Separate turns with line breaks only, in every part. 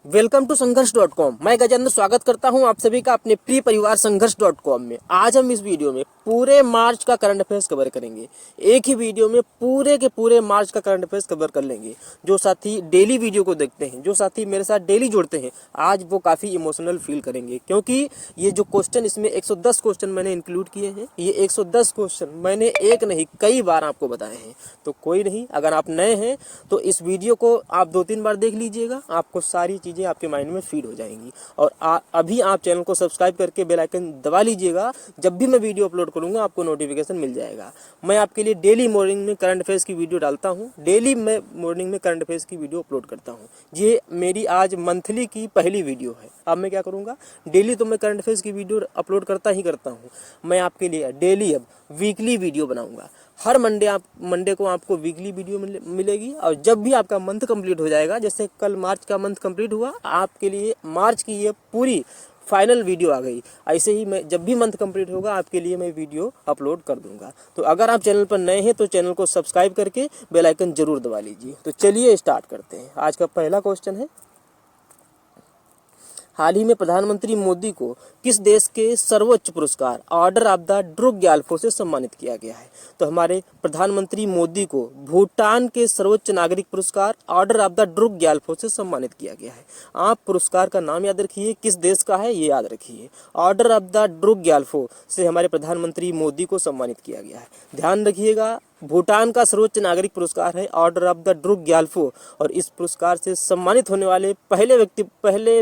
Welcome to संघर्ष.com। मैं गजेंद्र स्वागत करता हूं आप सभी का अपने प्रिय परिवार संघर्ष.com में। आज हम इस वीडियो में पूरे मार्च का करंट अफेयर्स कवर करेंगे। एक ही वीडियो में पूरे के पूरे मार्च का करंट अफेयर्स कवर कर लेंगे। जो साथी डेली वीडियो को देखते हैं, जो साथी मेरे साथ डेली जुड़ते हैं, आज वो काफ़ी इमोशनल फील करेंगे, क्योंकि ये जो क्वेश्चन, इसमें 110 क्वेश्चन मैंने इंक्लूड किए हैं। ये 110 क्वेश्चन मैंने एक नहीं कई बार आपको बताए हैं। तो कोई नहीं, अगर आप नए हैं तो इस वीडियो को आप 2-3 बार देख लीजिएगा, आपको सारी चीज़ें आपके माइंड में फीड हो जाएंगी। और अभी आप चैनल को सब्सक्राइब करके बेल आइकन दबा लीजिएगा। जब भी मैं वीडियो अपलोड करूंगा आपको नोटिफिकेशन मिल जाएगा। मैं आपके लिए डेली मॉर्निंग में करंट अफेयर्स की वीडियो डालता हूं। डेली मैं मॉर्निंग में करंट अफेयर्स की वीडियो अपलोड करता हूं। ये मेरी आज मंथली की पहली वीडियो है। अब मैं क्या करूंगा, डेली तो मैं करंट अफेयर्स की वीडियो अपलोड करता ही करता हूँ। मैं आपके लिए डेली अब वीकली वीडियो बनाऊंगा। हर मंडे को आपको वीकली वीडियो मिलेगी। और जब भी आपका मंथ कंप्लीट हो जाएगा, जैसे कल मार्च का मंथ कंप्लीट हुआ, आपके लिए मार्च की ये पूरी फाइनल वीडियो आ गई। ऐसे ही मैं जब भी मंथ कंप्लीट होगा आपके लिए मैं वीडियो अपलोड कर दूंगा। तो अगर आप चैनल पर नए हैं तो चैनल को सब्सक्राइब करके बेल आइकन जरूर दबा लीजिए। तो चलिए स्टार्ट करते हैं। आज का पहला क्वेश्चन है, हाल ही में प्रधानमंत्री मोदी को किस देश के सर्वोच्च पुरस्कार ऑर्डर ऑफ द ड्रुक ग्याल्फो से सम्मानित किया गया है? तो हमारे प्रधानमंत्री मोदी को भूटान के सर्वोच्च नागरिक पुरस्कार ऑर्डर ऑफ द ड्रुक ग्याल्फो से सम्मानित किया गया है। आप पुरस्कार का नाम याद रखिए, किस देश का है ये याद रखिए। ऑर्डर ऑफ द ड्रुक ग्याल्फो से हमारे प्रधानमंत्री मोदी को सम्मानित किया गया है। ध्यान रखिएगा, भूटान का सर्वोच्च नागरिक पुरस्कार है ऑर्डर ऑफ द ड्रुक ग्याल्फो। और इस पुरस्कार से सम्मानित होने वाले पहले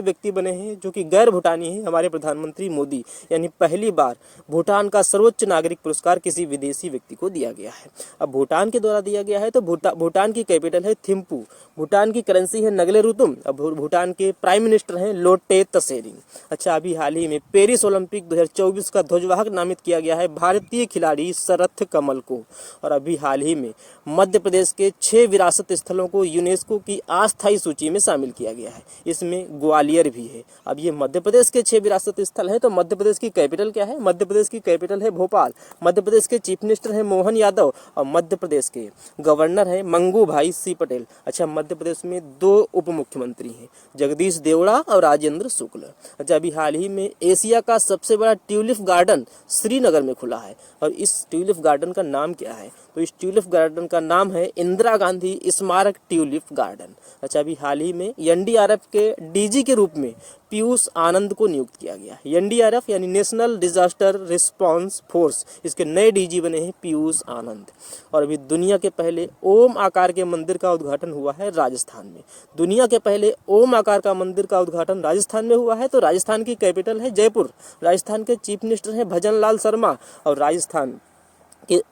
व्यक्ति बने हैं जो कि गैर भूटानी है, हमारे प्रधानमंत्री मोदी। यानी पहली बार भूटान का सर्वोच्च नागरिक पुरस्कार किसी विदेशी व्यक्ति को दिया गया है। अब भूटान के द्वारा दिया गया है तो भूटान की कैपिटल है थिम्पू। भूटान की करेंसी है नगले रुतुम। अब भूटान के प्राइम मिनिस्टर हैं लोटे त्शेरिंग। अच्छा, अभी हाल ही में पेरिस ओलंपिक 2024 का ध्वजवाहक नामित किया गया है भारतीय खिलाड़ी शरथ कमल को। और अभी हाल ही में मध्य प्रदेश के 6 विरासत स्थलों को यूनेस्को की अस्थायी सूची में शामिल किया गया है। इसमें ग्वालियर भी है। अब ये मध्य प्रदेश के 6 विरासत स्थल हैं, तो मध्य प्रदेश की कैपिटल क्या है? मध्य प्रदेश की कैपिटल है भोपाल। मध्य प्रदेश के चीफ मिनिस्टर हैं मोहन यादव और मध्य प्रदेश के गवर्नर हैं मंगू भाई सी पटेल। अच्छा, मध्य प्रदेश में 2 उप मुख्यमंत्री हैं, जगदीश देवड़ा और राजेंद्र शुक्ल। अच्छा, अभी हाल ही में एशिया का सबसे बड़ा ट्यूलिप गार्डन श्रीनगर में खुला है। और इस ट्यूलिप गार्डन का नाम क्या है? तो इस ट्यूलिप गार्डन का नाम है इंदिरा गांधी स्मारक ट्यूलिप गार्डन। अच्छा, अभी हाल ही में एनडीआरएफ के डीजी के रूप में पीयूष आनंद को नियुक्त किया गया है। एनडीआरएफ यानी नेशनल डिजास्टर रिस्पांस फोर्स, इसके नए डीजी बने हैं पीयूष आनंद। और अभी दुनिया के पहले ओम आकार के मंदिर का उद्घाटन हुआ है राजस्थान में। दुनिया के पहले ओम आकार का मंदिर का उद्घाटन राजस्थान में हुआ है। तो राजस्थान की कैपिटल है जयपुर। राजस्थान के चीफ मिनिस्टर हैं भजनलाल शर्मा और राजस्थान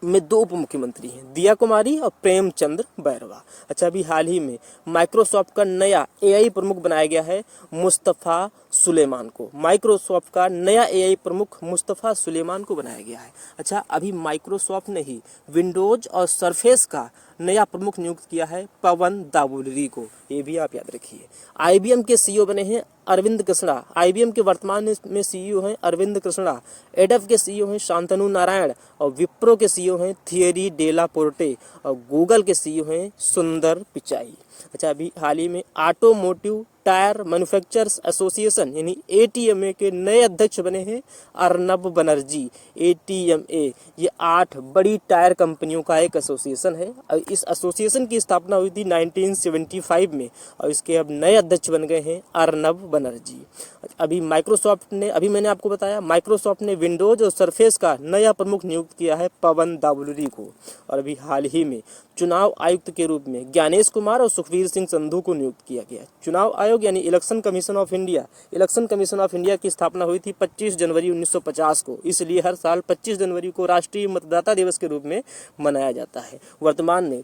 में 2 उप मुख्यमंत्री हैं, दिया कुमारी और प्रेमचंद्र बैरवा। अच्छा, अभी हाल ही में माइक्रोसॉफ्ट का नया एआई प्रमुख बनाया गया है मुस्तफ़ा सुलेमान को। माइक्रोसॉफ्ट का नया एआई प्रमुख मुस्तफ़ा सुलेमान को बनाया गया है। अच्छा, अभी माइक्रोसॉफ्ट ने ही विंडोज और सरफेस का नया प्रमुख नियुक्त किया है पवन दावुलरी को। ये भी आप याद रखिए। आईबीएम के सीईओ बने हैं अरविंद कृष्णा। आईबीएम के वर्तमान में सीईओ हैं अरविंद कृष्णा। एडफ के सीईओ हैं शांतनु नारायण और विप्रो के सीईओ हैं थियरी डेला पोर्टे और गूगल के सीईओ हैं सुंदर पिचाई। अच्छा, अभी हाल ही में ऑटोमोटिव टायर मैन्युफैक्चरर्स एसोसिएशन यानी एटीएमए के नए अध्यक्ष बने हैं अर्नब बनर्जी। एटीएमए ये 8 बड़ी टायर कंपनियों का एक एसोसिएशन है। और इस एसोसिएशन की स्थापना हुई थी 1975 में और इसके अब नए अध्यक्ष बन गए हैं अर्नब बनर्जी। अभी अभी मैंने आपको बताया माइक्रोसॉफ्ट ने विंडोज और सरफेस का नया प्रमुख नियुक्त किया है पवन दावुलरी को। और अभी हाल ही में चुनाव आयुक्त के रूप में ज्ञानेश कुमार और सुखवीर सिंह संधू को नियुक्त किया गया। चुनाव आयोग यानी इलेक्शन कमीशन ऑफ इंडिया की स्थापना हुई थी 25 जनवरी 1950 को। इसलिए हर साल 25 जनवरी को राष्ट्रीय मतदाता दिवस के रूप में मनाया जाता है। वर्तमान में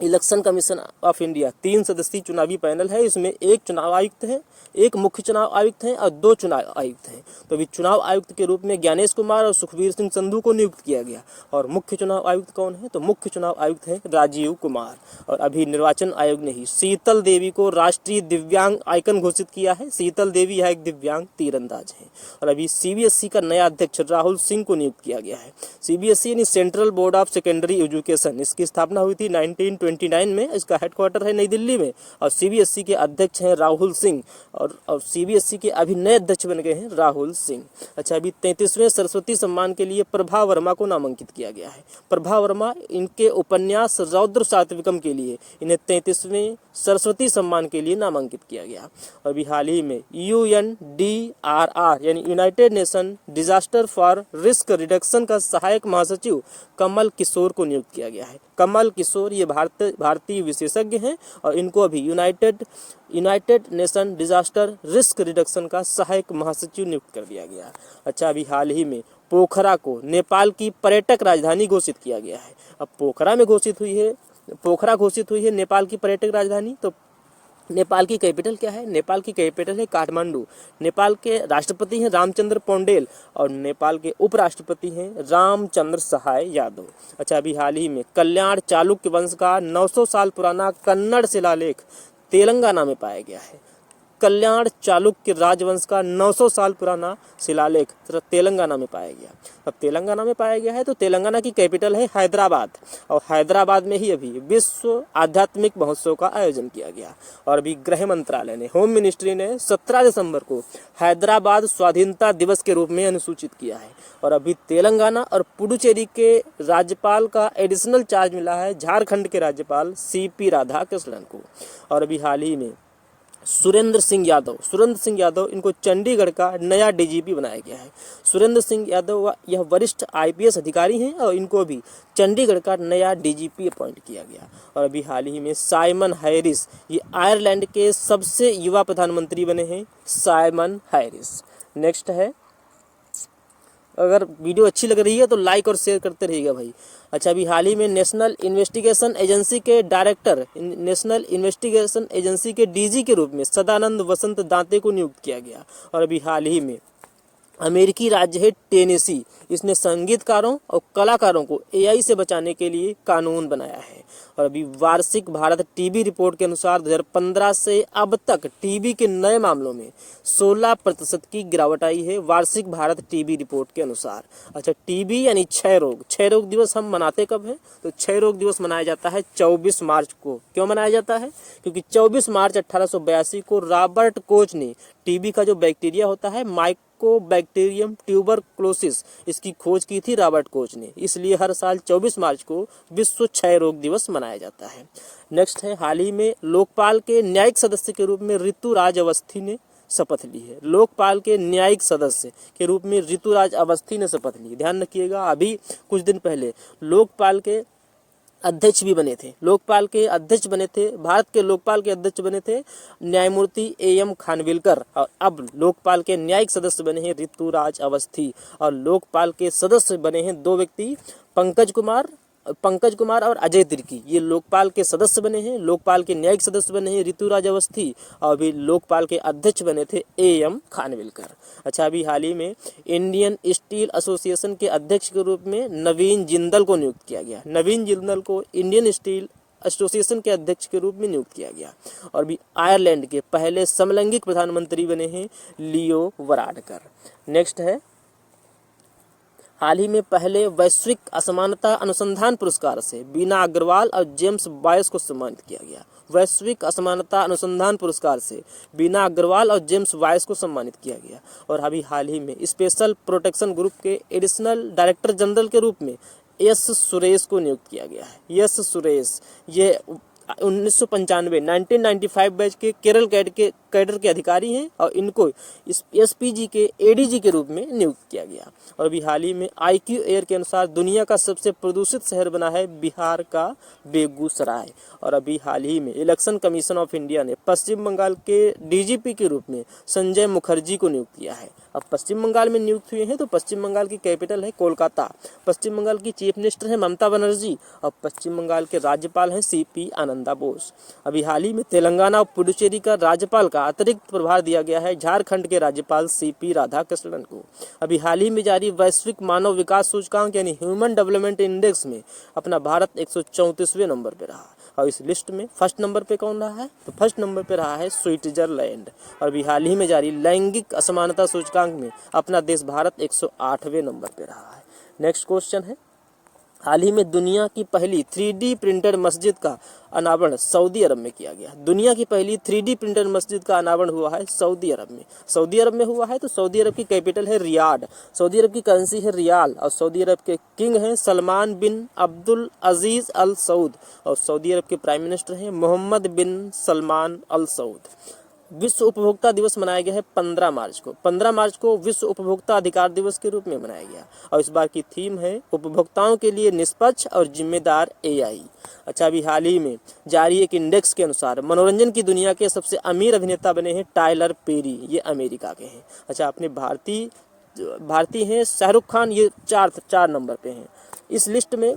इलेक्शन कमीशन ऑफ इंडिया 3 सदस्यीय चुनावी पैनल है। इसमें 1 चुनाव आयुक्त है, 1 मुख्य चुनाव आयुक्त हैं और 2 चुनाव आयुक्त हैं। तो अभी चुनाव आयुक्त के रूप में ज्ञानेश कुमार और सुखवीर सिंह संधू को नियुक्त किया गया। और मुख्य चुनाव आयुक्त कौन है? तो मुख्य चुनाव आयुक्त है राजीव कुमार। और अभी निर्वाचन आयोग ने ही शीतल देवी को राष्ट्रीय दिव्यांग आइकन घोषित किया है। शीतल देवी यह एक दिव्यांग तीरंदाज है। और अभी सीबीएसई का नया अध्यक्ष राहुल सिंह को नियुक्त किया गया है। सीबीएसई यानी central board of secondary education, इसकी स्थापना हुई थी 1920 1979 में। इसका हेडक्वार्टर है नई दिल्ली में। और सीबीएसई के अध्यक्ष हैं राहुल सिंह, और सीबीएसई के अभी नए अध्यक्ष बन गए हैं राहुल सिंह। अच्छा, अभी 33वें सरस्वती सम्मान के लिए प्रभा वर्मा को नामांकित किया गया है। प्रभा वर्मा, इनके उपन्यास रौद्र सात्विकम के लिए इन्हें 33वें सरस्वती सम्मान के लिए नामांकित किया गया। और अभी हाल ही में UNDRR यानी United nation disaster for risk reduction का सहायक महासचिव कमल किशोर को नियुक्त किया गया है। कमल किशोर ये भारतीय विशेषज्ञ हैं और इनको अभी United nation disaster risk reduction का सहायक महासचिव नियुक्त कर दिया गया। अच्छा, अभी हाल ही में पोखरा को नेपाल की पर्यटक राजधानी घोषित किया गया है। अब पोखरा घोषित हुई है नेपाल की पर्यटक राजधानी। तो नेपाल की कैपिटल क्या है? नेपाल की कैपिटल है काठमांडू। नेपाल के राष्ट्रपति हैं रामचंद्र पौडेल और नेपाल के उपराष्ट्रपति हैं रामचंद्र सहाय यादव। अच्छा, अभी हाल ही में कल्याण चालुक्य वंश का 900 साल पुराना कन्नड़ शिलालेख तेलंगाना में पाया गया है। कल्याण चालुक्य राजवंश का 900 साल पुराना शिलालेख तेलंगाना में पाया गया। अब तेलंगाना में पाया गया है तो तेलंगाना की कैपिटल है हैदराबाद, और हैदराबाद में ही अभी विश्व आध्यात्मिक महोत्सव का आयोजन किया गया। और अभी गृह मंत्रालय ने, होम मिनिस्ट्री ने 17 दिसंबर को हैदराबाद स्वाधीनता दिवस के रूप में अनुसूचित किया है। और अभी तेलंगाना और पुडुचेरी के राज्यपाल का एडिशनल चार्ज मिला है झारखंड के राज्यपाल CP राधाकृष्णन को। और अभी हाल ही में सुरेंद्र सिंह यादव इनको चंडीगढ़ का नया DGP बनाया गया है। सुरेंद्र सिंह यादव यह वरिष्ठ IPS अधिकारी हैं और इनको भी चंडीगढ़ का नया DGP अपॉइंट किया गया। और अभी हाल ही में साइमन हैरिस, ये आयरलैंड के सबसे युवा प्रधानमंत्री बने हैं, साइमन हैरिस। नेक्स्ट है, अगर वीडियो अच्छी लग रही है तो लाइक और शेयर करते रहिएगा भाई। अच्छा, अभी हाल ही में नेशनल इन्वेस्टिगेशन एजेंसी के डायरेक्टर, नेशनल इन्वेस्टिगेशन एजेंसी के DG के रूप में सदानंद वसंत दांते को नियुक्त किया गया। और अभी हाल ही में अमेरिकी राज्य है टेनेसी, इसने संगीतकारों और कलाकारों को AI से बचाने के लिए कानून बनाया है। और अभी वार्षिक भारत टीबी रिपोर्ट के अनुसार 2015 से अब तक टीबी के नए मामलों में 16% की गिरावट आई है, वार्षिक भारत टीबी रिपोर्ट के अनुसार। अच्छा, टीबी यानी क्षय रोग दिवस हम मनाते कब है? तो क्षय रोग दिवस मनाया जाता है 24 मार्च को। क्यों मनाया जाता है? क्योंकि 24 मार्च 1882 को रॉबर्ट कोच ने टीबी का जो बैक्टीरिया होता है माइकोबैक्टीरियम ट्यूबरक्लोसिस, इसकी खोज की थी रॉबर्ट कोच ने। इसलिए हर साल 24 मार्च को विश्व क्षय रोग दिवस मनाया जाता है। नेक्स्ट है, हाल ही में लोकपाल के न्यायिक सदस्य के रूप में ऋतुराज अवस्थी ने शपथ ली है। लोकपाल के न्यायिक सदस्य के रूप में ऋतुराज अवस्थी ने शपथ ली। ध्यान रखिएगा, अभी कुछ दिन पहले लोकपाल के अध्यक्ष भी बने थे, भारत के लोकपाल के अध्यक्ष बने थे न्यायमूर्ति AM खानविलकर, और अब लोकपाल के न्यायिक सदस्य बने हैं ऋतुराज अवस्थी। और लोकपाल के सदस्य बने हैं 2 व्यक्ति, पंकज कुमार और अजय तिर्की। ये लोकपाल के सदस्य बने हैं, लोकपाल के न्यायिक सदस्य बने हैं ऋतुराज अवस्थी, और अभी लोकपाल के अध्यक्ष बने थे AM खानविलकर। अच्छा, अभी हाल ही में इंडियन स्टील एसोसिएशन के अध्यक्ष के रूप में नवीन जिंदल को नियुक्त किया गया। नवीन जिंदल को इंडियन स्टील एसोसिएशन के अध्यक्ष के रूप में नियुक्त किया गया। और भी आयरलैंड के पहले समलैंगिक प्रधानमंत्री बने हैं लियो वराडकर। नेक्स्ट है, हाल ही में पहले वैश्विक असमानता अनुसंधान पुरस्कार से बीना अग्रवाल और जेम्स बायस को सम्मानित किया गया। वैश्विक असमानता अनुसंधान पुरस्कार से बीना अग्रवाल और जेम्स बायस को सम्मानित किया गया। और अभी हाल ही में स्पेशल प्रोटेक्शन ग्रुप के एडिशनल डायरेक्टर जनरल के रूप में एस सुरेश को नियुक्त किया गया है। एस सुरेश ये 1995 बैच के केरल कैडर के अधिकारी हैं और इनको SPG के ADG के रूप में नियुक्त किया गया। और अभी हाल ही में IQ एयर के अनुसार दुनिया का सबसे प्रदूषित शहर बना है बिहार का बेगूसराय। और अभी हाल ही में इलेक्शन कमीशन ऑफ इंडिया ने पश्चिम बंगाल के DGP के रूप में संजय मुखर्जी को नियुक्त किया है। अब पश्चिम बंगाल में नियुक्त हुए हैं तो पश्चिम बंगाल की कैपिटल है कोलकाता, पश्चिम बंगाल की चीफ मिनिस्टर है ममता बनर्जी और पश्चिम बंगाल के राज्यपाल हैं CP आनंदा बोस। अभी हाल ही में तेलंगाना और पुडुचेरी का राज्यपाल का अतिरिक्त प्रभार दिया गया है झारखंड के राज्यपाल CP राधाकृष्णन को। अभी हाल ही में जारी वैश्विक मानव विकास सूचकांक यानी ह्यूमन डेवलपमेंट इंडेक्स में अपना भारत 134वें नंबर पे रहा। और इस लिस्ट में फर्स्ट नंबर पे कौन रहा है? तो फर्स्ट नंबर पे रहा है स्विट्जरलैंड। और अभी हाल ही में जारी लैंगिक असमानता सूचकांक में अपना देश भारत 108वें नंबर पे रहा है। नेक्स्ट क्वेश्चन है, हाल ही में दुनिया की पहली 3D प्रिंटेड मस्जिद का अनावरण सऊदी अरब में किया गया। दुनिया की पहली 3D प्रिंटेड मस्जिद का अनावरण हुआ है सऊदी अरब में। सऊदी अरब में हुआ है तो सऊदी अरब की कैपिटल है रियाद, सऊदी अरब की करेंसी है रियाल और सऊदी अरब के किंग हैं सलमान बिन अब्दुल अजीज अल सऊद और सऊदी अरब के प्राइम मिनिस्टर हैं मोहम्मद बिन सलमान अल सऊद। विश्व उपभोक्ता दिवस मनाया गया है 15 मार्च को। 15 मार्च को विश्व उपभोक्ता अधिकार दिवस के रूप में मनाया गया और इस बार की थीम है उपभोक्ताओं के लिए निष्पक्ष और जिम्मेदार एआई। अच्छा, अभी हाल ही में जारी एक इंडेक्स के अनुसार मनोरंजन की दुनिया के सबसे अमीर अभिनेता बने हैं टाइलर पेरी, ये अमेरिका के हैं। अच्छा, अपने भारतीय हैं शाहरुख खान, ये चार नंबर पे हैं इस लिस्ट में।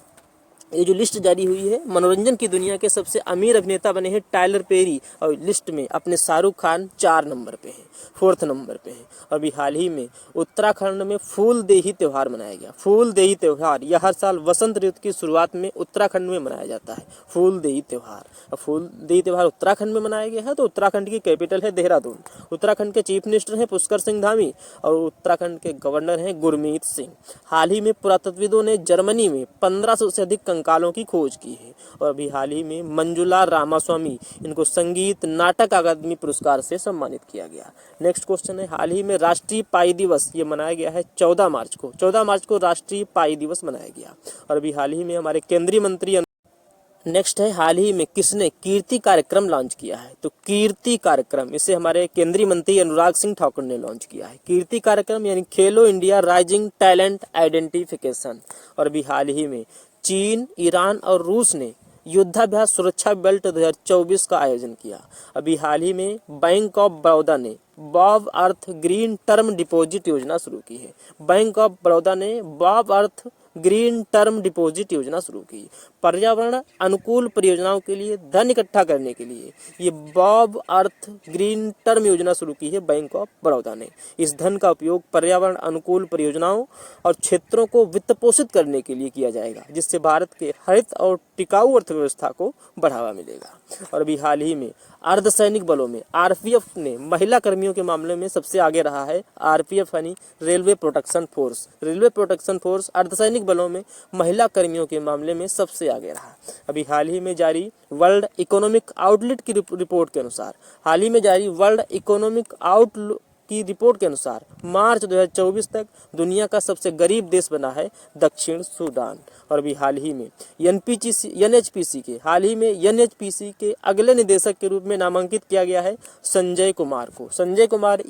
ये जो लिस्ट जारी हुई है, मनोरंजन की दुनिया के सबसे अमीर अभिनेता बने हैं टाइलर पेरी और लिस्ट में अपने शाहरुख खान 4 नंबर पे हैं, 4th नंबर पे हैं। अभी हाल ही में उत्तराखंड में फूलदेही त्यौहार मनाया गया। फूलदेही त्यौहार यह हर साल वसंत ऋतु की शुरुआत में उत्तराखंड में मनाया जाता है, फूलदेही त्यौहार। फूलदेही त्यौहार उत्तराखंड में मनाया गया है तो उत्तराखंड की कैपिटल है देहरादून। उत्तराखंड के चीफ मिनिस्टर हैं पुष्कर सिंह धामी और उत्तराखंड के गवर्नर हैं गुरमीत सिंह। हाल ही में पुरातत्वविदों ने जर्मनी में 1500 से अधिक कंकालों की खोज की है और अभी हाल ही में मंजुला रामास्वामी, इनको संगीत नाटक अकादमी पुरस्कार से सम्मानित किया गया। नेक्स्ट क्वेश्चन है, हाल ही में राष्ट्रीय पाई दिवस ये मनाया गया है 14 मार्च को। 14 मार्च को राष्ट्रीय पाई दिवस मनाया गया और अभी हाल ही में हमारे केंद्रीय मंत्री। नेक्स्ट है, हाल ही में किसने कीर्ति कार्यक्रम लॉन्च किया है? तो कीर्ति कार्यक्रम इसे हमारे केंद्रीय मंत्री अनुराग सिंह ठाकुर ने लॉन्च किया है। कीर्ति कार्यक्रम यानी खेलो इंडिया राइजिंग टैलेंट आइडेंटिफिकेशन। और अभी हाल ही में चीन, ईरान और रूस ने युद्धाभ्यास सुरक्षा बेल्ट 2024 का आयोजन किया। अभी हाल ही में बैंक ऑफ बड़ौदा ने बॉब अर्थ ग्रीन टर्म डिपॉजिट योजना शुरू की है। बैंक ऑफ बड़ौदा ने बॉब अर्थ ग्रीन टर्म डिपॉजिट योजना शुरू की। पर्यावरण अनुकूल परियोजनाओं के लिए धन इकट्ठा करने के लिए ये बॉब अर्थ ग्रीन टर्म योजना शुरू की है बैंक ऑफ बड़ौदा ने। इस धन का उपयोग पर्यावरण अनुकूल परियोजनाओं और क्षेत्रों को वित्त पोषित करने के लिए किया जाएगा, जिससे भारत के हरित और टिकाऊ अर्थव्यवस्था को बढ़ावा मिलेगा। और अभी हाल ही में अर्धसैनिक बलों में आरपीएफ ने महिला कर्मियों के मामले में सबसे आगे रहा है। आरपीएफ यानी railway protection force. Railway protection force अर्धसैनिक बलों में महिला कर्मियों के मामले में सबसे आगे रहा। अभी हाल ही में जारी वर्ल्ड इकोनॉमिक आउटलुक की रिपोर्ट के अनुसार रिपोर्ट के अनुसार मार्च 2024 तक दुनिया का सबसे गरीब देश बना है दक्षिण सूडान। और अभी हाल ही में एनएचपीसी के अगले निदेशक के रूप में नामांकित किया गया है संजय कुमार को। संजय कुमार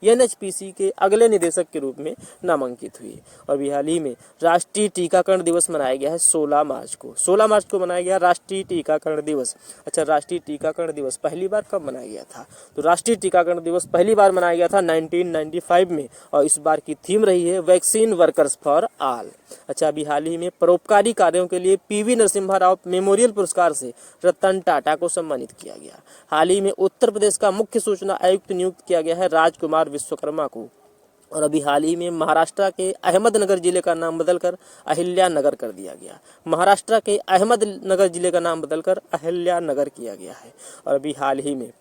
एनएचपीसी के अगले निदेशक के रूप में नामांकित हुए। और अभी हाल ही में राष्ट्रीय टीकाकरण दिवस मनाया गया है 16 मार्च को। 16 मार्च को मनाया गया राष्ट्रीय टीकाकरण दिवस। अच्छा, राष्ट्रीय टीकाकरण दिवस पहली बार कब मनाया गया था? तो राष्ट्रीय टीकाकरण दिवस पहली बार मनाया गया था 1995 में और इस बार की थीम रही है वैक्सीन वर्कर्स फॉर ऑल। अच्छा, अभी हाल ही में परोपकारी कार्यों के लिए पीवी नरसिम्हा राव मेमोरियल पुरस्कार से रतन टाटा को सम्मानित किया गया। हाल ही में उत्तर प्रदेश का मुख्य सूचना आयुक्त नियुक्त किया गया है राजकुमार विश्वकर्मा को। और अभी हाल ही में महाराष्ट्र के अहमदनगर जिले का नाम बदलकर अहिल्यानगर कर दिया गया। महाराष्ट्र के अहमदनगर जिले का नाम बदलकर अहिल्यानगर किया गया है। और अभी हाल ही में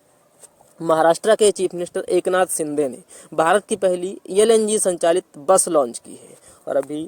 महाराष्ट्र के चीफ मिनिस्टर एकनाथ शिंदे ने भारत की पहली एलएनजी संचालित बस लॉन्च की है। और अभी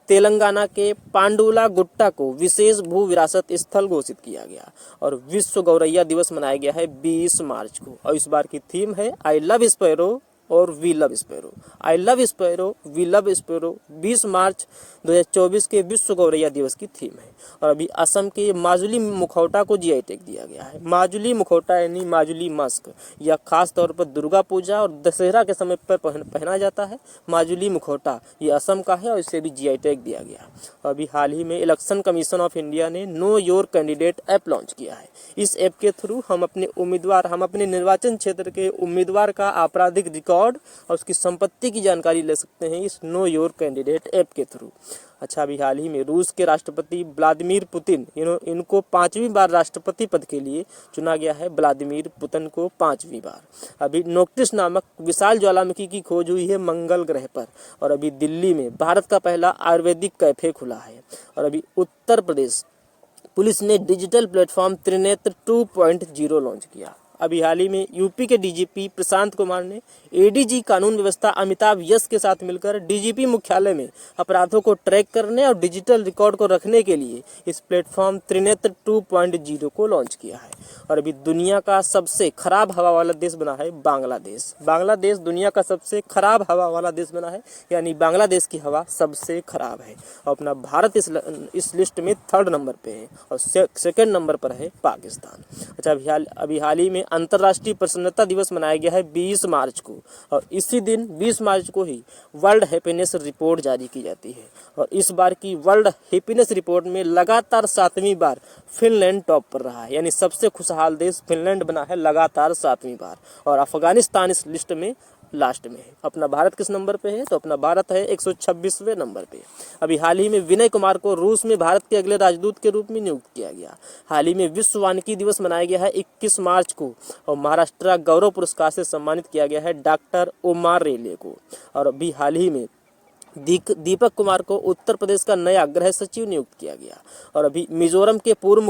तेलंगाना के पांडुला गुट्टा को विशेष भू विरासत स्थल घोषित किया गया और विश्व गौरैया दिवस मनाया गया है 20 मार्च को। और इस बार की थीम है आई लव स्पैरो और we love sparrow. I love sparrow, we love sparrow 20 March 2024 के विश्व गौरैया दिवस की थीम है। और अभी असम के माजुली मुखौटा को जीआई टैग दिया गया है। माजुली मुखौटा यानी माजुली मास्क, यह खास तौर पर दुर्गा पूजा और दशहरा के समय पर पहना जाता है। माजुली मुखौटा ये असम का है और इसे भी जीआई टैग दिया गया। अभी हाल ही में इलेक्शन कमीशन ऑफ इंडिया ने know your candidate app launch किया है। इस ऐप के थ्रू हम अपने निर्वाचन क्षेत्र के उम्मीदवार का आपराधिक रिकॉर्ड और उसकी संपत्ति की जानकारी ले सकते हैं इस नो योर कैंडिडेट ऐप के थ्रू। अच्छा, अभी हाल ही में रूस के राष्ट्रपति व्लादिमीर पुतिन इनको 5वीं बार राष्ट्रपति पद के लिए चुना गया है। व्लादिमीर पुतिन को 5वीं बार। अभी नोक्टिस नामक विशाल ज्वालामुखी की खोज हुई है मंगल ग्रह पर। और अभी दिल्ली में भारत का पहला आयुर्वेदिक कैफे खुला है। और अभी उत्तर प्रदेश पुलिस ने डिजिटल प्लेटफॉर्म त्रिनेत्र 2.0 लॉन्च किया। अभी हाल ही में यूपी के डीजीपी प्रशांत कुमार ने एडीजी कानून व्यवस्था अमिताभ यस के साथ मिलकर डीजीपी मुख्यालय में अपराधों को ट्रैक करने और डिजिटल रिकॉर्ड को रखने के लिए इस प्लेटफॉर्म त्रिनेत्र 2.0 को लॉन्च किया है। और अभी दुनिया का सबसे खराब हवा वाला देश बना है बांग्लादेश। बांग्लादेश दुनिया का सबसे खराब हवा वाला देश बना है, यानी बांग्लादेश की हवा सबसे खराब है। और अपना भारत इस लिस्ट में 3rd नंबर पे है और 2nd नंबर पर है पाकिस्तान। अच्छा, अभी हाल ही में अंतर्राष्ट्रीय प्रसन्नता दिवस मनाया गया है 20 मार्च को, और इसी दिन 20 मार्च को ही वर्ल्ड हैप्पीनेस रिपोर्ट जारी की जाती है। और इस बार की वर्ल्ड हैप्पीनेस रिपोर्ट में लगातार 7वीं बार फिनलैंड टॉप पर रहा है, यानी सबसे खुशहाल देश फिनलैंड बना है लगातार 7वीं बार। और अफगानिस्तान इस लिस्ट में लास्ट में है। अपना भारत किस नंबर पे है? तो अपना भारत है 126वें नंबर पे। अभी हाल ही में विनय कुमार को रूस में भारत के अगले राजदूत के रूप में नियुक्त किया गया। हाल ही में विश्व वानिकी दिवस मनाया गया है 21 मार्च को, और महाराष्ट्र गौरव पुरस्कार से सम्मानित किया गया है डॉक्टर ओमार रेले को। और अभी हाल ही में दीपक कुमार को उत्तर प्रदेश का नया गृह सचिव नियुक्त किया गया। और अभी मिजोरम के पूर्व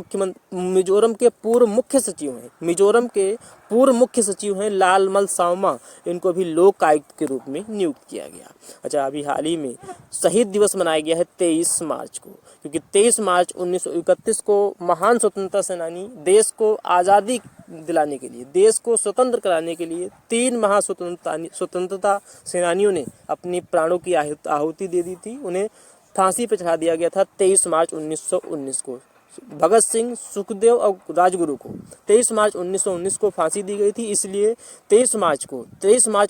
मुख्य सचिव हैं लालमल सावमा, इनको भी लोक आयुक्त के रूप में नियुक्त किया गया। अच्छा, अभी हाल ही में शहीद दिवस मनाया गया है 23 मार्च को, क्योंकि 23 मार्च 1931 को महान स्वतंत्रता सेनानी देश को आज़ादी दिलाने के लिए, देश को स्वतंत्र कराने के लिए 3 स्वतंत्रता सेनानियों ने अपनी प्राणों की आहुति दे दी थी। उन्हें फांसी पर चढ़ा दिया गया था 23 मार्च 1919 को। भगत सिंह, सुखदेव और राजगुरु को 23 मार्च 1919 को फांसी दी गई थी, इसलिए 23 मार्च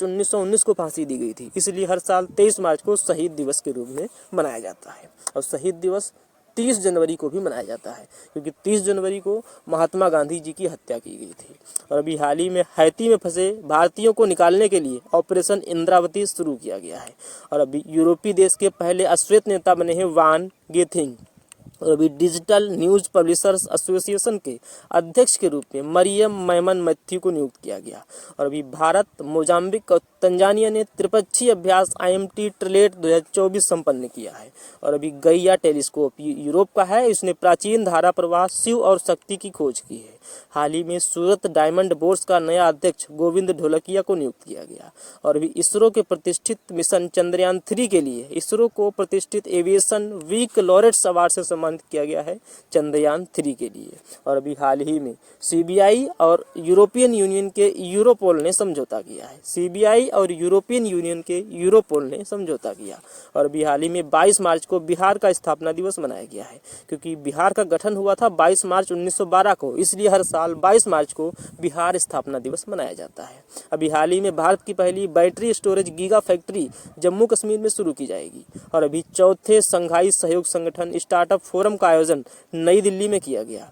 1919 को फांसी दी गई थी, इसलिए हर साल 23 मार्च को शहीद दिवस के रूप में मनाया जाता है। और शहीद दिवस 30 जनवरी को भी मनाया जाता है, क्योंकि 30 जनवरी को महात्मा गांधी जी की हत्या की गई थी। और अभी हाल ही में हैती में फंसे भारतीयों को निकालने के लिए ऑपरेशन इंद्रावती शुरू किया गया है। और अभी यूरोपीय देश के पहले अश्वेत नेता बने हैं वान गेथिंग। और अभी डिजिटल न्यूज पब्लिशर्स एसोसिएशन के अध्यक्ष के रूप में मरियम मैमन मैथ्यू को नियुक्त किया गया। और अभी भारत, मोजाम्बिक और तंजानिया ने त्रिपक्षीय अभ्यास IMT ट्रिलेट 2024 संपन्न किया है। और अभी गैया टेलीस्कोप यूरोप का है, इसने प्राचीन धारा प्रवाह, शिव और शक्ति की खोज की है। हाल ही में सूरत डायमंड बोर्ड्स का नया अध्यक्ष गोविंद ढोलकिया को नियुक्त किया गया। और अभी इसरो के प्रतिष्ठित मिशन चंद्रयान 3 के लिए इसरो को प्रतिष्ठित एविएशन वीक लॉरेट्स अवार्ड से सम्मानित किया गया है चंद्रयान 3 के लिए। और अभी हाल ही में CBI और यूरोपियन यूनियन के यूरोपोल ने समझौता किया है। CBI और यूरोपियन यूनियन के यूरोपोल ने समझौता किया। और अभी हाल ही में 22 मार्च को बिहार का स्थापना दिवस मनाया गया है, क्योंकि बिहार का गठन हुआ था 22 मार्च 1912 को, इसलिए हर साल 22 मार्च को बिहार स्थापना दिवस मनाया जाता है। अभी हाल ही में भारत की पहली battery storage giga factory Jammu Kashmir में शुरू की जाएगी। और अभी 4थे संघाई सहयोग संगठन स्टार्टअप फोरम का आयोजन नई दिल्ली में किया गया।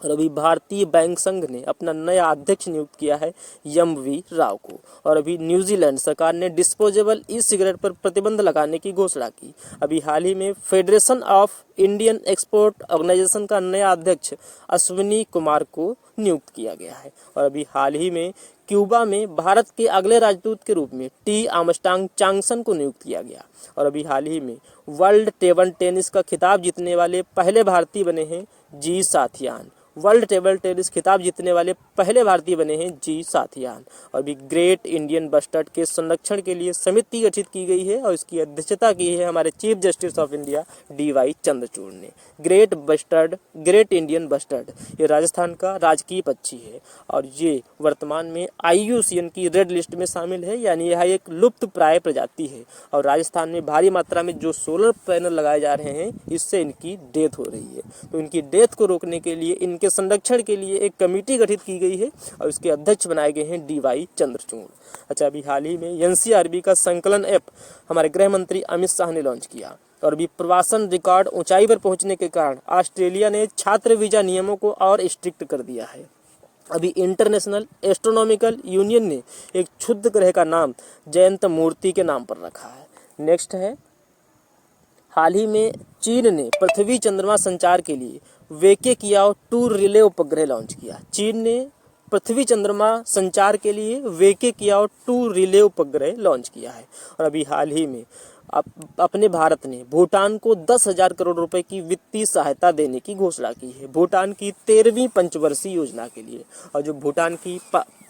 और अभी भारतीय बैंक संघ ने अपना नया अध्यक्ष नियुक्त किया है MV राव को। और अभी न्यूजीलैंड सरकार ने डिस्पोजेबल ई-सिगरेट पर प्रतिबंध लगाने की घोषणा की। अभी हाल ही में federation of Indian export organization का नया अध्यक्ष अश्विनी कुमार को नियुक्त किया गया है। और अभी हाल ही में क्यूबा में भारत के अगले राजदूत के रूप में T आर्मस्ट्रांग चांगसन को नियुक्त किया गया। और अभी हाल ही में वर्ल्ड टेबल टेनिस का खिताब जीतने वाले पहले भारतीय बने हैं जी साथियान। वर्ल्ड टेबल टेनिस खिताब जीतने वाले पहले भारतीय बने हैं जी साथियान। और भी ग्रेट इंडियन बस्टर्ड के संरक्षण के लिए समिति गठित की गई है, और इसकी अध्यक्षता की है हमारे chief justice of India DY Chandrachud ने। ग्रेट इंडियन बस्टर्ड ये राजस्थान का राजकीय पक्षी है, और ये वर्तमान में IUCN की रेड लिस्ट में शामिल है, यानी यह एक लुप्त प्राय प्रजाति है। और राजस्थान में भारी मात्रा में जो सोलर पैनल लगाए जा रहे हैं, इससे इनकी डेथ हो रही है। तो इनकी डेथ को रोकने के लिए, इनके संरक्षण के लिए एक कमेटी गठित की गई है, और इसके अध्यक्ष बनाए गए हैं DY चंद्रचूड़। अच्छा, अभी हाल ही में NCRB का संकलन ऐप हमारे गृह मंत्री अमित शाह ने लॉन्च किया। और अभी प्रवासन रिकॉर्ड ऊंचाई पर पहुंचने के कारण ऑस्ट्रेलिया ने छात्र वीजा नियमों को और स्ट्रिक्ट कर दिया है। अभी इंटरनेशनल एस्ट्रोनॉमिकल यूनियन ने एक क्षुद्र ग्रह का नाम जयंत मूर्ति के नाम पर रखा है। नेक्स्ट है, हाल ही में चीन ने पृथ्वी चंद्रमा संचार के लिए वेके कियाओ 2 रिले उपग्रह लॉन्च किया। चीन ने पृथ्वी चंद्रमा संचार के लिए वेके कियाओ 2 रिले उपग्रह लॉन्च किया है। और अभी हाल ही में अपने भारत ने भूटान को 10,000 करोड़ रुपए की वित्तीय सहायता देने की घोषणा की है भूटान की 13वीं पंचवर्षीय योजना के लिए। और जो भूटान की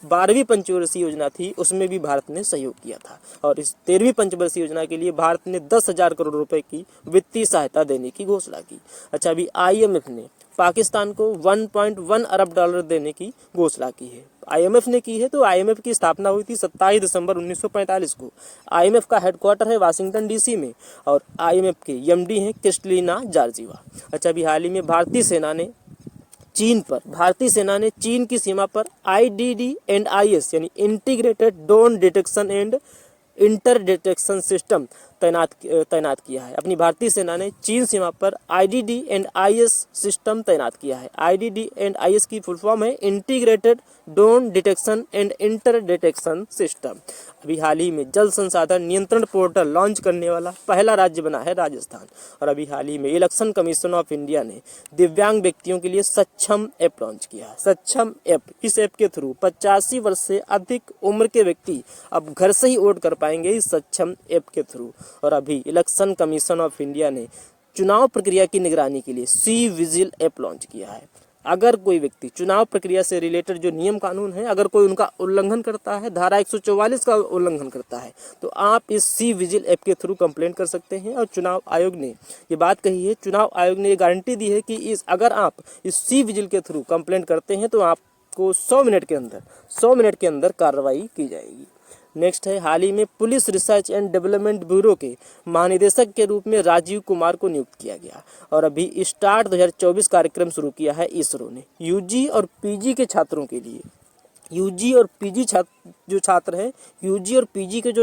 12वीं पंचवर्षीय योजना थी उसमें भी भारत ने सहयोग किया था, और इस 13वीं पंचवर्षीय योजना के लिए भारत ने 10,000 करोड़ रुपए की वित्तीय सहायता देने की घोषणा की। अच्छा, अभी IMF ने पाकिस्तान को 1.1 अरब डॉलर देने की घोषणा की है। IMF ने की है, तो IMF की स्थापना हुई थी 27 दिसंबर 1945 को। IMF का हेडक्वार्टर है वाशिंगटन DC में, और IMF के MD हैं क्रिस्टलिना जॉर्जिवा। अच्छा, अभी हाल ही में भारतीय सेना ने चीन की सीमा पर IDD&IS यानी integrated drone detection and inter detection system तैनात किया है। अपनी भारतीय सेना ने चीन सीमा पर IDD&IS सिस्टम तैनात किया है। IDD&IS की फुल फॉर्म है integrated drone detection and inter detection system. अभी हाल ही में जल संसाधन नियंत्रण पोर्टल लॉन्च करने वाला पहला राज्य बना है राजस्थान। और अभी हाल ही में इलेक्शन कमीशन ऑफ इंडिया ने दिव्यांग व्यक्तियों के लिए सक्षम ऐप लॉन्च किया है। सक्षम ऐप, इस ऐप के थ्रू 85 वर्ष से अधिक उम्र के व्यक्ति अब घर से ही वोट कर पाएंगे इस सक्षम ऐप के थ्रू। और अभी इलेक्शन कमीशन ऑफ इंडिया ने चुनाव प्रक्रिया की निगरानी के लिए सी-विजिल ऐप लॉन्च किया है। अगर कोई व्यक्ति चुनाव प्रक्रिया से रिलेटेड जो नियम कानून है, अगर कोई उनका उल्लंघन करता है, धारा 144 का उल्लंघन करता है, तो आप इस सी-विजिल ऐप के थ्रू कंप्लेंट कर सकते हैं। और चुनाव आयोग ने ये बात कही है, चुनाव आयोग ने ये गारंटी दी है कि अगर आप इस सी-विजिल के थ्रू कंप्लेंट करते हैं तो आपको 100 मिनट के अंदर कार्रवाई की जाएगी। नेक्स्ट है, हाल ही में police research and development bureau के महानिदेशक के रूप में राजीव कुमार को नियुक्त किया गया। और अभी स्टार्ट 2024 कार्यक्रम शुरू किया है इसरो ने यूजी और पीजी के छात्रों के लिए। यूजी और पीजी जो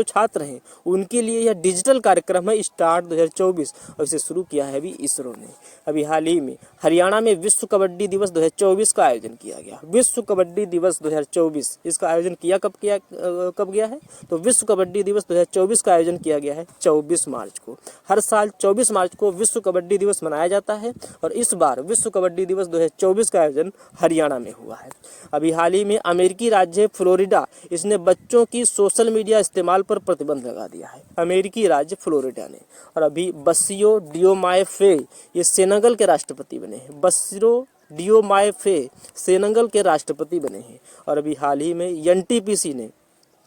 छात्र हैं उनके लिए यह डिजिटल कार्यक्रम है स्टार्ट 2024, और इसे शुरू किया है अभी इसरो ने। अभी हाल ही में हरियाणा में विश्व कबड्डी दिवस 2024 का आयोजन किया गया। विश्व कबड्डी दिवस 2024, इसका आयोजन कब गया है, तो विश्व कबड्डी दिवस 2024 का आयोजन किया गया है 24 मार्च को। हर साल 24 मार्च को विश्व कबड्डी दिवस मनाया जाता है, और इस बार विश्व कबड्डी दिवस 2024 का आयोजन हरियाणा में हुआ है। अभी हाल ही में अमेरिकी राज्य फ्लोरिडा, इसने बच्चों की सोशल मीडिया इस्तेमाल पर प्रतिबंध लगा दिया है, अमेरिकी राज्य फ्लोरिडा ने। और अभी बसिरो डियोमाए फे, ये सेनेगल के राष्ट्रपति बने हैं। बसिरो डियोमाए फे सेनेगल के राष्ट्रपति बने हैं। और अभी हाल ही में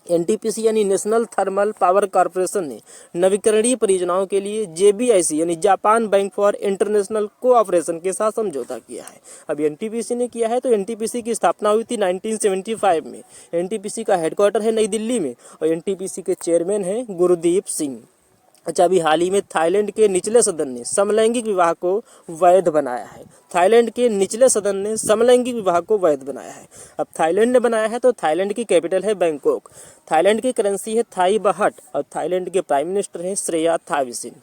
एनटीपीसी यानी नेशनल थर्मल पावर कॉर्पोरेशन ने नवीकरणीय परियोजनाओं के लिए JBIC यानी Japan bank for international cooperation के साथ समझौता किया है। अभी एनटीपीसी ने किया है, तो एनटीपीसी की स्थापना हुई थी 1975 में। एनटीपीसी का हेडक्वार्टर है नई दिल्ली में, और एनटीपीसी के चेयरमैन हैं गुरदीप सिंह। अच्छा, अभी हाल ही में थाईलैंड के निचले सदन ने समलैंगिक विवाह को वैध बनाया है। थाईलैंड के निचले सदन ने समलैंगिक विवाह को वैध बनाया है। अब थाईलैंड ने बनाया है, तो थाईलैंड की कैपिटल है बैंकॉक। थाईलैंड की करेंसी है थाई बाहट, और थाईलैंड के प्राइम मिनिस्टर हैं श्रेया थाविसिन।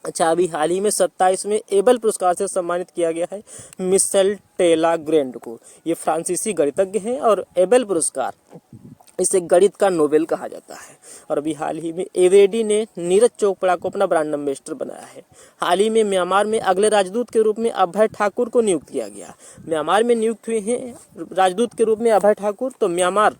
अच्छा, अभी हाल ही में 27वें एबल पुरस्कार से सम्मानित किया गया है मिशेल टेलाग्रैंड को। ये फ्रांसीसी गणितज्ञ हैं, और एबल पुरस्कार इसे गणित का नोबेल कहा जाता है। और अभी हाल ही में एवेडी ने नीरज चोपड़ा को अपना ब्रांड एम्बेसडर बनाया है। हाल ही में म्यांमार में अगले राजदूत के रूप में अभय ठाकुर को नियुक्त किया गया। म्यांमार में नियुक्त हुए हैं राजदूत के रूप में अभय ठाकुर। तो म्यांमार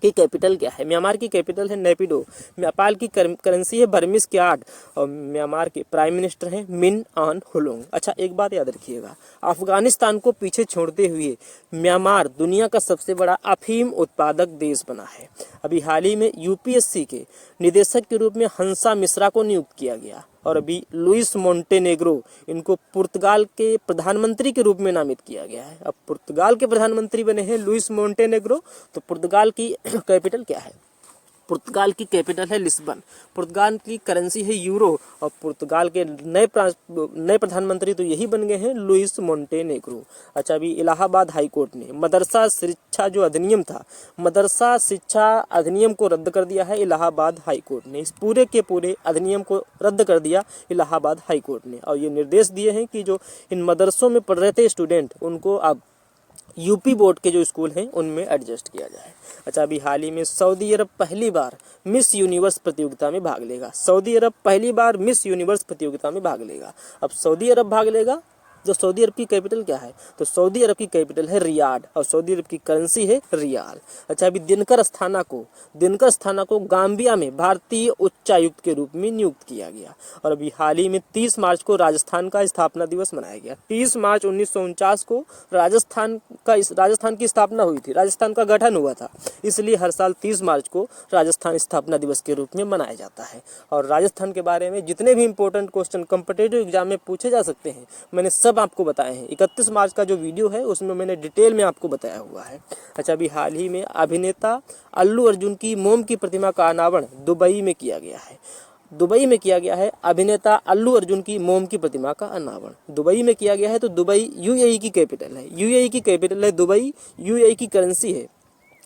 की कैपिटल क्या है? म्यांमार की कैपिटल है नेपिडो। नेपाल की करेंसी है बर्मिस क्याड, और म्यांमार के प्राइम मिनिस्टर हैं मिन ऑन हुलुंग। अच्छा, एक बात याद रखिएगा, अफगानिस्तान को पीछे छोड़ते हुए म्यांमार दुनिया का सबसे बड़ा अफीम उत्पादक देश बना है। अभी हाल ही में UPSC के निदेशक के रूप में हंसा मिश्रा को नियुक्त किया गया। और अभी लुइस मोंटेनेग्रो, इनको पुर्तगाल के प्रधानमंत्री के रूप में नामित किया गया है। अब पुर्तगाल के प्रधानमंत्री बने हैं लुइस मोंटेनेग्रो। तो पुर्तगाल की कैपिटल क्या है? पुर्तगाल की कैपिटल है लिस्बन। पुर्तगाल की करेंसी है यूरो, और पुर्तगाल के नए प्रधानमंत्री तो यही बन गए हैं लुइस मोंटेनेग्रो। अच्छा, अभी इलाहाबाद हाई कोर्ट ने मदरसा शिक्षा जो अधिनियम था, मदरसा शिक्षा अधिनियम को रद्द कर दिया है इलाहाबाद हाई कोर्ट ने। इस पूरे के पूरे अधिनियम को रद्द कर दिया इलाहाबाद हाई कोर्ट ने, और ये निर्देश दिए हैं कि जो इन मदरसों में पढ़ रहे थे स्टूडेंट, उनको अब यूपी बोर्ड के जो स्कूल हैं उनमें एडजस्ट किया जाए। अच्छा, अभी हाल ही में सऊदी अरब पहली बार मिस यूनिवर्स प्रतियोगिता में भाग लेगा। सऊदी अरब पहली बार मिस यूनिवर्स प्रतियोगिता में भाग लेगा। अब सऊदी अरब भाग लेगा जो सऊदी अरब की कैपिटल क्या है? तो सऊदी अरब की कैपिटल है रियाद और सऊदी अरब की करेंसी है रियाल। अच्छा, अभी दिनकर अस्थाना को गाम्बिया में भारतीय उच्चायुक्त के रूप में नियुक्त किया गया। और अभी हाल ही में 30 मार्च को राजस्थान का स्थापना दिवस मनाया गया। 30 मार्च 1949 को राजस्थान की स्थापना हुई थी, राजस्थान का गठन हुआ था, इसलिए हर साल 30 मार्च को राजस्थान स्थापना दिवस के रूप में मनाया जाता है। और राजस्थान के बारे में जितने भी इंपॉर्टेंट क्वेश्चन कॉम्पिटिटिव एग्जाम में पूछे जा सकते हैं मैंने सब आपको बताए हैं। 31 मार्च का जो वीडियो है उसमें मैंने डिटेल में आपको बताया हुआ है। अच्छा, अभी हाल ही में अभिनेता अल्लू अर्जुन की मोम की प्रतिमा का अनावरण दुबई में किया गया है। अभिनेता अल्लू अर्जुन की मोम की प्रतिमा का अनावरण दुबई में किया गया है। तो दुबई यूएई की कैपिटल है दुबई। यूएई की करेंसी है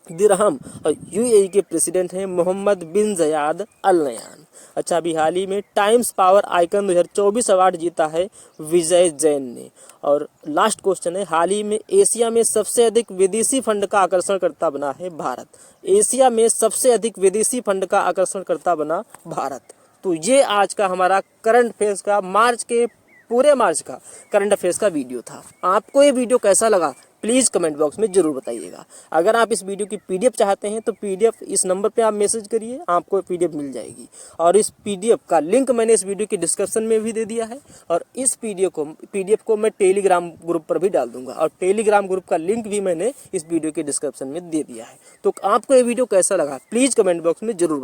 दिरहम और यूएई के प्रेसिडेंट हैं मोहम्मद बिन जयाद अल नयान। अच्छा, अभी हाल ही में टाइम्स पावर आइकन 2024 अवार्ड जीता है विजय जैन ने। और लास्ट क्वेश्चन है, हाल ही में एशिया में सबसे अधिक विदेशी फंड का आकर्षणकर्ता बना है भारत। एशिया में सबसे अधिक विदेशी फंड का आकर्षणकर्ता बना भारत। तो ये आज का हमारा करंट अफेयर्स का पूरे मार्च का करंट अफेयर्स का वीडियो था। आपको ये वीडियो कैसा लगा प्लीज़ कमेंट बॉक्स में जरूर बताइएगा। अगर आप इस वीडियो की पीडीएफ चाहते हैं तो पीडीएफ इस नंबर पे आप मैसेज करिए, आपको पीडीएफ मिल जाएगी। और इस पीडीएफ का लिंक मैंने इस वीडियो के डिस्क्रिप्शन में भी दे दिया है। और इस पीडीएफ को मैं टेलीग्राम ग्रुप पर भी डाल दूंगा और टेलीग्राम ग्रुप का लिंक भी मैंने इस वीडियो के डिस्क्रिप्शन में दे दिया है। तो आपको ये वीडियो कैसा लगा प्लीज़ कमेंट बॉक्स में जरूर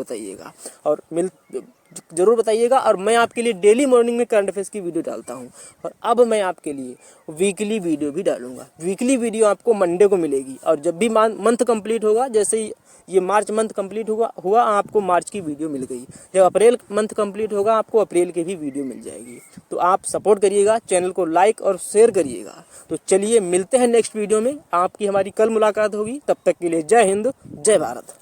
बताइएगा और मैं आपके लिए डेली मॉर्निंग में करंट अफेयर्स की वीडियो डालता हूं। और अब मैं आपके लिए वीकली वीडियो भी डालूंगा। वीकली वीडियो आपको मंडे को मिलेगी और जब भी मंथ कंप्लीट होगा, जैसे ही ये मार्च मंथ कंप्लीट हुआ आपको मार्च की वीडियो मिल गई। जब अप्रैल मंथ कंप्लीट होगा आपको अप्रैल की भी वीडियो मिल जाएगी। तो आप सपोर्ट करिएगा, चैनल को लाइक और शेयर करिएगा। तो चलिए मिलते हैं नेक्स्ट वीडियो में। आपकी हमारी कल मुलाकात होगी, तब तक के लिए जय हिंद जय भारत।